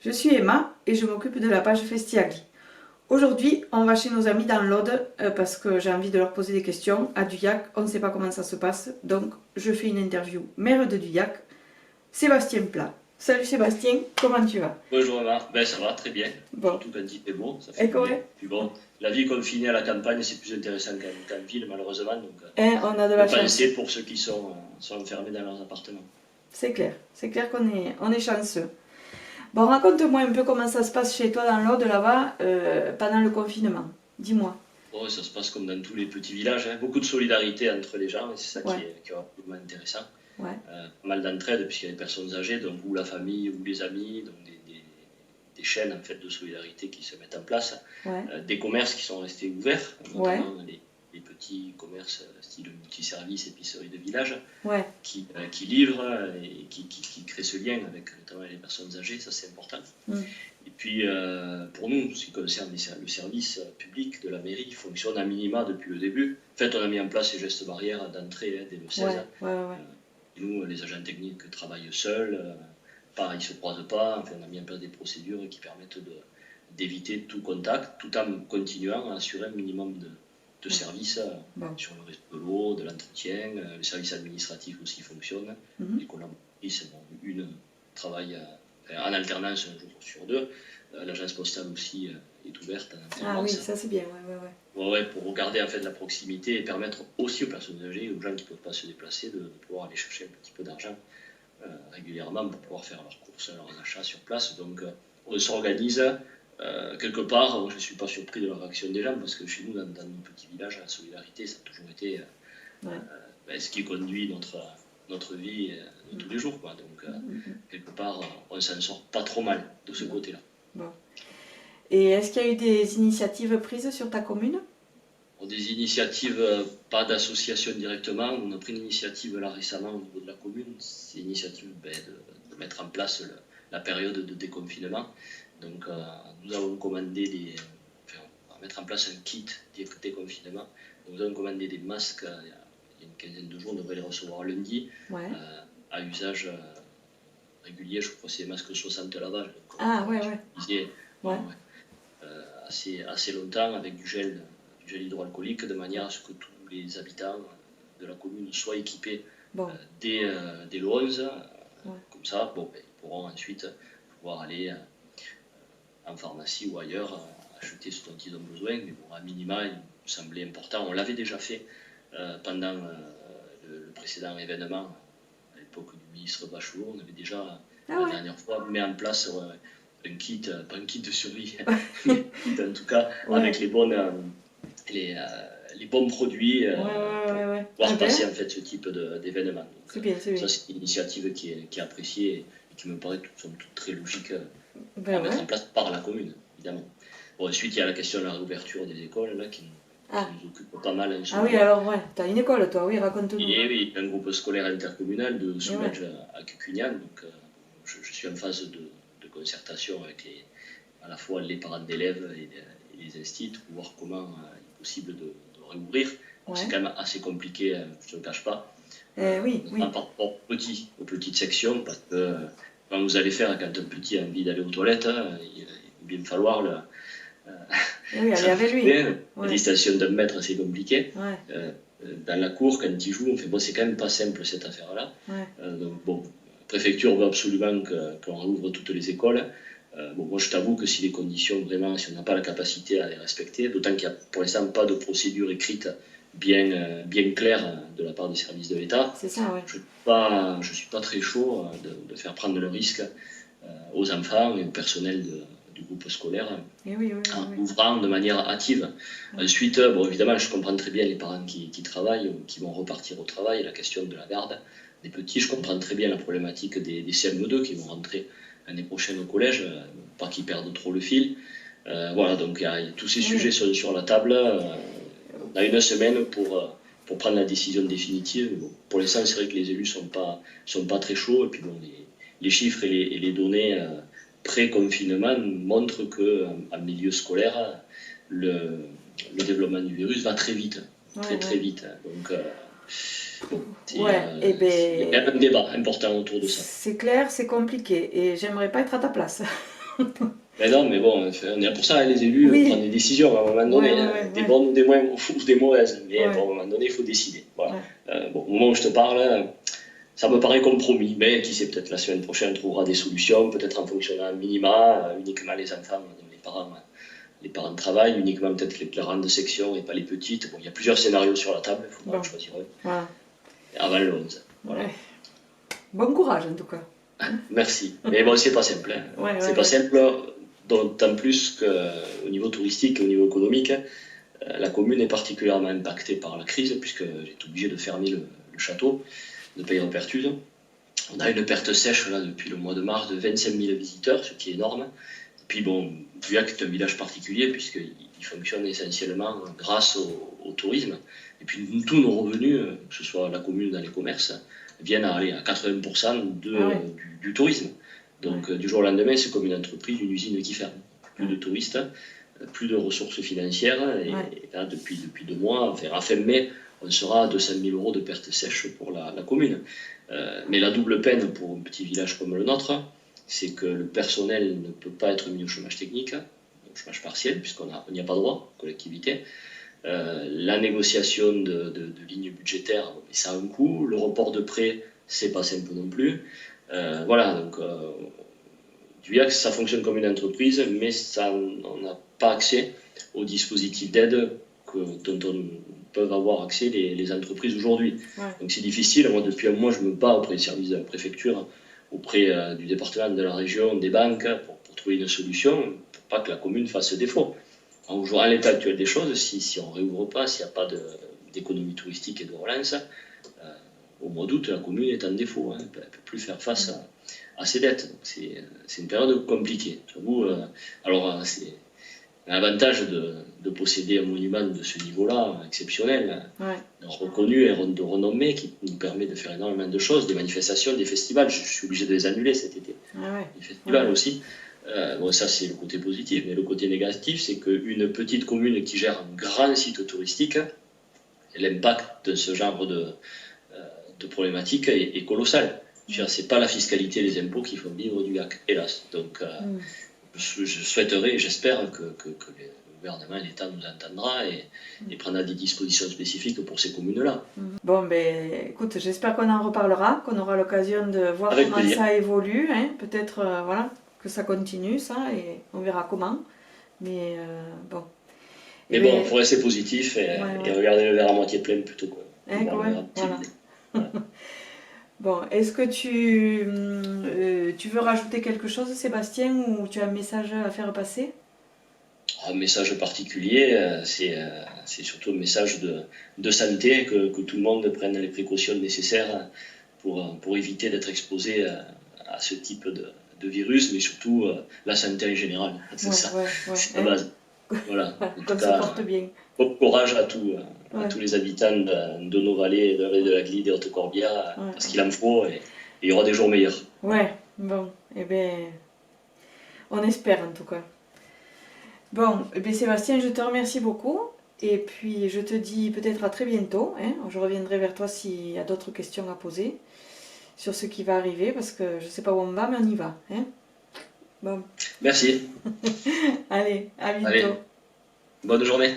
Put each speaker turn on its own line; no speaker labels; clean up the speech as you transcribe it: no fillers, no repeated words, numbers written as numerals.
Je suis Emma et je m'occupe de la page Festiagri. Aujourd'hui, on va chez nos amis dans l'Aude parce que j'ai envie de leur poser des questions. À Duyac, on ne sait pas comment ça se passe, donc je fais une interview maire de Duyac, Sébastien Plat. Salut Sébastien, comment tu vas?
Bonjour Emma, ben, ça va très bien,
Bon,
surtout quand il fait beau, ça fait
et
du bien.
correct.
Puis bon, la vie confinée à la campagne, c'est plus intéressant qu'en ville malheureusement, donc
Hein, on a de
faut
la chance.
penser pour ceux qui sont enfermés dans leurs appartements.
C'est clair qu'on est chanceux. Bon, raconte-moi un peu comment ça se passe chez toi dans l'Aude là-bas pendant le confinement. Dis-moi.
Bon, ça se passe comme dans tous les petits villages, hein. Beaucoup de solidarité entre les gens, et c'est ça
Ouais,
qui est vraiment intéressant.
ouais,
Pas mal d'entraide, puisqu'il y a des personnes âgées, donc ou la famille, ou les amis, donc des chaînes en fait, de solidarité qui se mettent en place,
ouais,
des commerces qui sont restés ouverts,
ouais,
notamment les petits commerces style multiservice, épicerie de village,
ouais.
qui livrent et qui créent ce lien avec notamment les personnes âgées, ça c'est important.
Mm.
Et puis pour nous, ce qui concerne le service public de la mairie, il fonctionne à minima depuis le début. En fait, on a mis en place les gestes barrières d'entrée dès le 16.
Ouais, ouais, ouais.
Et nous, les agents techniques travaillent seuls, ils ne se croisent pas. Enfin, on a mis en place des procédures qui permettent d'éviter tout contact, tout en continuant à assurer un minimum de services
Bon.
sur le réseau de l'eau, de l'entretien. Le service administratif aussi fonctionne.
Mhm.
Les collaboratrices, une travaille en alternance un jour sur deux. L'agence postale aussi est ouverte en
Ah oui,
alternance.
ça c'est bien, ouais, ouais, ouais.
Ouais, pour regarder en fait la proximité et permettre aussi aux personnes âgées, aux gens qui ne peuvent pas se déplacer, de pouvoir aller chercher un petit peu d'argent régulièrement pour pouvoir faire leurs courses, leurs achats sur place. Donc on s'organise quelque part. Je ne suis pas surpris de la réaction des gens parce que chez nous, dans nos petits villages, la solidarité, ça a toujours été
Ouais.
ce qui conduit notre vie de tous les jours, quoi. Donc quelque part, on s'en sort pas trop mal de ce côté-là.
Bon. Et est-ce qu'il y a eu des initiatives prises sur ta commune?
Pour des initiatives, pas d'association directement, on a pris une initiative là récemment au niveau de la commune, c'est l'initiative de mettre en place la période de déconfinement. Donc nous avons commandé on va mettre en place un kit déconfinement. Donc, nous avons commandé des masques il y a une quinzaine de jours, on devrait les recevoir lundi,
Ouais.
à usage régulier, je crois que c'est des masques 60 lavages. Donc,
Ah ouais, ouais.
utilisé,
Ouais.
assez longtemps avec du gel hydroalcoolique, de manière à ce que tous les habitants de la commune soient équipés
Bon.
dès le 11.
Ouais.
Comme ça, bon, ils pourront ensuite pouvoir aller en pharmacie ou ailleurs acheter ce dont ils ont besoin. Mais bon, à minima, il me semblait important. On l'avait déjà fait pendant le précédent événement, à l'époque du ministre Bachelot. On avait déjà,
Ah
la
ouais.
dernière fois, mis en place un kit, pas un kit de survie, mais un kit en tout cas,
Ouais.
avec les bons produits
Ouais, ouais, ouais.
pour
Ah
pouvoir passer
ben,
en fait ce type d'événement. Donc,
c'est bien, c'est bien.
ça, c'est une initiative qui est appréciée et qui me paraît somme toute très logique à
Ben
mettre
ouais.
en place par la commune, évidemment. Bon, ensuite, il y a la question de la réouverture des écoles là, qui
Ah.
nous occupe pas mal en ce
Ah oui,
moment.
alors ouais, t'as une école toi, oui, raconte-nous.
Et oui, un groupe scolaire intercommunal de Soulège
ouais.
à Cucugnan. Donc, je suis en phase de concertation avec à la fois les parents d'élèves et les instituts pour voir comment il est possible de réouvrir.
Ouais.
C'est quand même assez compliqué, je ne le cache pas.
Oui, oui.
Par rapport aux petites sections, parce que quand vous allez faire, quand un petit a envie d'aller aux toilettes, il va bien falloir
Oui, aller avec lui.
la
Ouais.
distanciation d'un mètre, c'est compliqué.
Ouais,
Dans la cour, quand il joue, on fait bon, c'est quand même pas simple cette affaire-là.
ouais.
Donc bon, la préfecture veut absolument qu'on rouvre toutes les écoles. Bon, moi je t'avoue que si les conditions vraiment, si on n'a pas la capacité à les respecter, d'autant qu'il n'y a pour l'instant pas de procédure écrite bien claire de la part des services de l'État,
C'est ça, ouais.
je suis pas très chaud de faire prendre le risque aux enfants et au personnel du groupe scolaire
Et oui, oui,
en
oui.
ouvrant de manière hâtive.
Ouais.
Ensuite, bon, évidemment, je comprends très bien les parents qui travaillent ou qui vont repartir au travail, la question de la garde des petits. Je comprends très bien la problématique des CM2 qui vont rentrer l'année prochaine au collège, pas qu'ils perdent trop le fil. Voilà, donc il y a tous ces sujets sur la table. On a une semaine pour prendre la décision définitive. Bon, pour l'instant, c'est vrai que les élus sont pas très chauds. Et puis bon, les chiffres et les données pré-confinement montrent qu'en milieu scolaire, le développement du virus va très vite, très vite. Donc,
et ben,
il y a un débat important autour de ça.
c'est clair, c'est compliqué et j'aimerais pas être à ta place.
Mais non, mais bon, on est là pour ça, hein, les élus,
Oui.
prendre des décisions à un moment donné, des
Ouais.
bonnes ou ou des mauvaises, mais
Ouais.
bon, à un moment donné, il faut décider. Voilà.
Ouais.
Bon, au moment où je te parle, ça me paraît compromis, mais qui sait, peut-être la semaine prochaine on trouvera des solutions, peut-être en fonctionnant à minima, uniquement les enfants, les parents travaillent, uniquement peut-être les grandes sections et pas les petites. Bon, il y a plusieurs scénarios sur la table, il faudra en choisir un.
Voilà.
Avant le 11. Voilà.
Ouais. Bon courage en tout cas.
Merci. Mais bon, c'est pas simple. Hein. C'est pas simple, d'autant plus qu'au niveau touristique et au niveau économique, la commune est particulièrement impactée par la crise, puisque j'ai été obligé de fermer le château de Peyrepertuis. On a une perte sèche là, depuis le mois de mars de 25 000 visiteurs, ce qui est énorme. Et puis bon, Vuillac est un village particulier, puisqu'il fonctionne essentiellement grâce au tourisme. Et puis tous nos revenus, que ce soit la commune ou dans les commerces, viennent à 80% du tourisme. Donc du jour au lendemain, c'est comme une entreprise, une usine qui ferme. Plus de touristes, plus de ressources financières. Et là, depuis 2 mois, enfin, à fin mai, on sera à 200 000 euros de pertes sèches pour la commune. Mais la double peine pour un petit village comme le nôtre, c'est que le personnel ne peut pas être mis au chômage technique, au chômage partiel, puisqu'on n'y a pas droit, collectivité. La négociation de lignes budgétaires, ça a un coût. Le report de prêts, c'est pas simple non plus. Voilà, donc Vuillac, ça fonctionne comme une entreprise, mais on n'a pas accès aux dispositifs d'aide dont peuvent avoir accès les entreprises aujourd'hui. Donc c'est difficile. Moi, depuis un mois, je me bats auprès des services de la préfecture, auprès du département, de la région, des banques, pour trouver une solution, pour pas que la commune fasse défaut. À l'état actuel des choses, si on ne réouvre pas, s'il n'y a pas d'économie touristique et de relance, au mois d'août, la commune est en défaut. Elle ne peut plus faire face à ses dettes. C'est une période compliquée. Alors, c'est l'avantage de posséder un monument de ce niveau-là, exceptionnel, reconnu et de renommée, qui nous permet de faire énormément de choses, des manifestations, des festivals. Je suis obligé de les annuler cet été. Les festivals aussi. Bon, ça, c'est le côté positif. Mais le côté négatif, c'est qu'une petite commune qui gère un grand site touristique, l'impact de ce genre de problématique est colossal. C'est pas la fiscalité et les impôts qui font vivre Vuillac, hélas. Donc, je souhaiterais et j'espère que le gouvernement et l'État nous entendra et prendra des dispositions spécifiques pour ces communes-là.
Bon, ben écoute, j'espère qu'on en reparlera, qu'on aura l'occasion de voir
Avec
comment
plaisir.
ça évolue. Hein. Peut-être voilà, que ça continue, ça, et on verra comment. Mais bon.
Mais bon, il faut rester positif et regarder le verre à moitié plein plutôt que
voilà. Bon, est-ce que tu veux rajouter quelque chose, Sébastien, ou tu as un message à faire passer?
Un message particulier, c'est surtout un message de santé, que tout le monde prenne les précautions nécessaires pour éviter d'être exposé à ce type de virus, mais surtout la santé en général. C'est c'est la base. Voilà.
Qu'on se porte bien.
Bon courage à tous les habitants de nos vallées, de la Glide et Haute-Corbière, parce qu'il en faut et il y aura des jours meilleurs.
Ouais, bon, eh bien, on espère en tout cas. Bon, eh bien, Sébastien, je te remercie beaucoup et puis je te dis peut-être à très bientôt. Hein. Je reviendrai vers toi s'il y a d'autres questions à poser sur ce qui va arriver parce que je ne sais pas où on va, mais on y va. Hein. Bon.
Merci.
Allez, à bientôt.
Allez. Bonne journée.